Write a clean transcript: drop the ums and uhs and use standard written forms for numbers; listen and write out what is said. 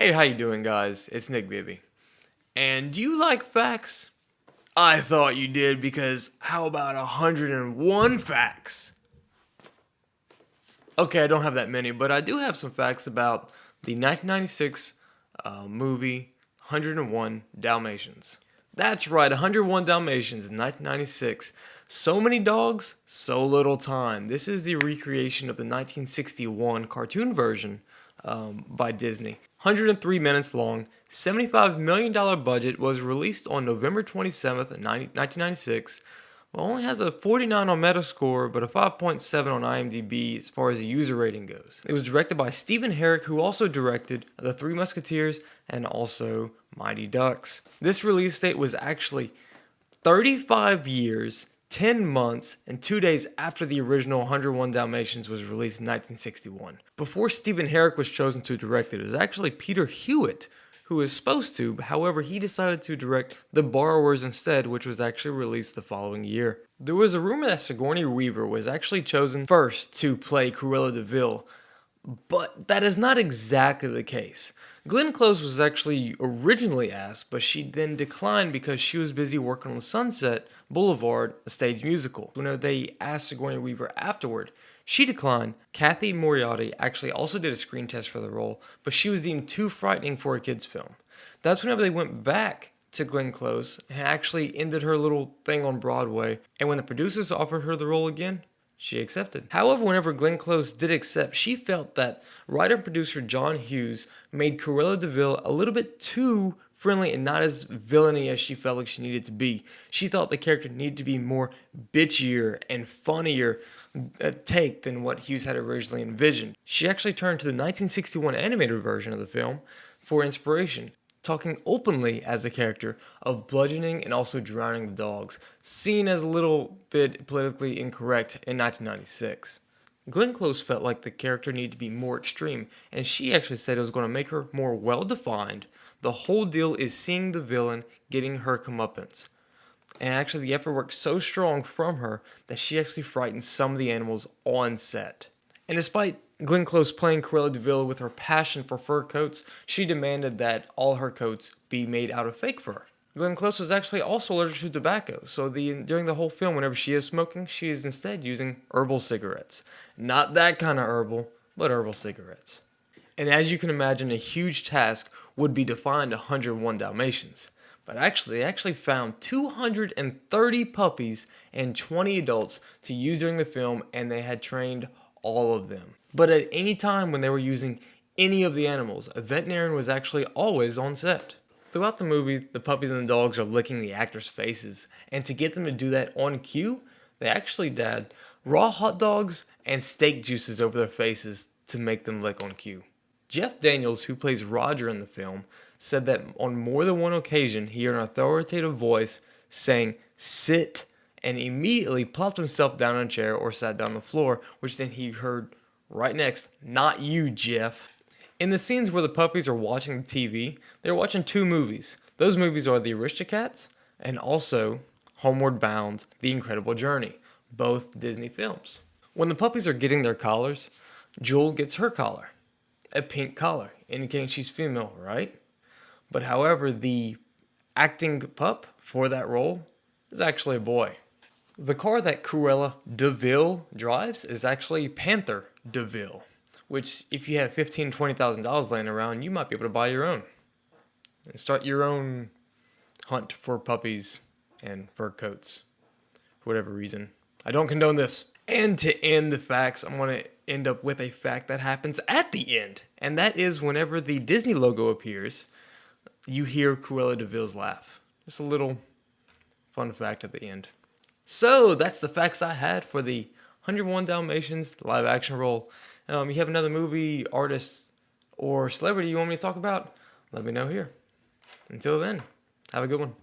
Hey, how you doing, guys? It's Nick Bibbee. And do you like facts? I thought you did, because how about 101 facts? Okay, I don't have that many, but I do have some facts about the 1996 movie 101 Dalmatians. That's right, 101 Dalmatians in 1996. So many dogs, so little time. This is the recreation of the 1961 cartoon version by Disney. 103 minutes long, $75 million budget, was released on November 27th, 1996. Well, only has a 49 on Metascore, but a 5.7 on IMDb as far as the user rating goes. It was directed by Stephen Herrick, who also directed The Three Musketeers and also Mighty Ducks. This release date was actually 35 years, 10 months, and 2 days after the original 101 Dalmatians was released in 1961. Before Stephen Herrick was chosen to direct it, it was actually Peter Hewitt who was supposed to. However, he decided to direct The Borrowers instead, which was actually released the following year. There was a rumor that Sigourney Weaver was actually chosen first to play Cruella de Vil, but that is not exactly the case. Glenn Close was actually originally asked, but she then declined because she was busy working on Sunset Boulevard, a stage musical. Whenever they asked Sigourney Weaver afterward, she declined. Kathy Moriarty actually also did a screen test for the role, but she was deemed too frightening for a kid's film. That's whenever they went back to Glenn Close and actually ended her little thing on Broadway, and when the producers offered her the role again, she accepted. However, whenever Glenn Close did accept, she felt that writer and producer John Hughes made Cruella de Vil a little bit too friendly and not as villainy as she felt like she needed to be. She thought the character needed to be more bitchier and funnier take than what Hughes had originally envisioned. She actually turned to the 1961 animated version of the film for inspiration, talking openly as the character of bludgeoning and also drowning the dogs, seen as a little bit politically incorrect in 1996. Glenn Close felt like the character needed to be more extreme, and she actually said it was going to make her more well-defined. The whole deal is seeing the villain getting her comeuppance. And actually the effort worked so strong from her that she actually frightened some of the animals on set. And despite Glenn Close playing Cruella de Vil with her passion for fur coats, she demanded that all her coats be made out of fake fur. Glenn Close was actually also allergic to tobacco, so during the whole film, whenever she is smoking, she is instead using herbal cigarettes. Not that kind of herbal, but herbal cigarettes. And as you can imagine, a huge task would be to find 101 Dalmatians. But they actually found 230 puppies and 20 adults to use during the film, and they had trained all of them. But at any time when they were using any of the animals, a veterinarian was actually always on set. Throughout the movie, the puppies and the dogs are licking the actors' faces, and to get them to do that on cue, they actually had raw hot dogs and steak juices over their faces to make them lick on cue. Jeff Daniels, who plays Roger in the film, said that on more than one occasion he heard an authoritative voice saying, "Sit," and immediately plopped himself down in a chair or sat down on the floor, which then he heard right next, "Not you, Jeff." In the scenes where the puppies are watching the TV, they're watching two movies. Those movies are The Aristocats and also Homeward Bound, The Incredible Journey, both Disney films. When the puppies are getting their collars, Jewel gets her collar, a pink collar, indicating she's female, right? But however, the acting pup for that role is actually a boy. The car that Cruella de Vil drives is actually Panther de Vil, which if you have $15,000 to $20,000 laying around, you might be able to buy your own and start your own hunt for puppies and fur coats for whatever reason. I don't condone this. And to end the facts, I'm going to end up with a fact that happens at the end, and that is whenever the Disney logo appears, you hear Cruella de Vil's laugh. Just a little fun fact at the end. So that's the facts I had for the 101 Dalmatians live action role. You have another movie, artist, or celebrity you want me to talk about? Let me know here. Until then, have a good one.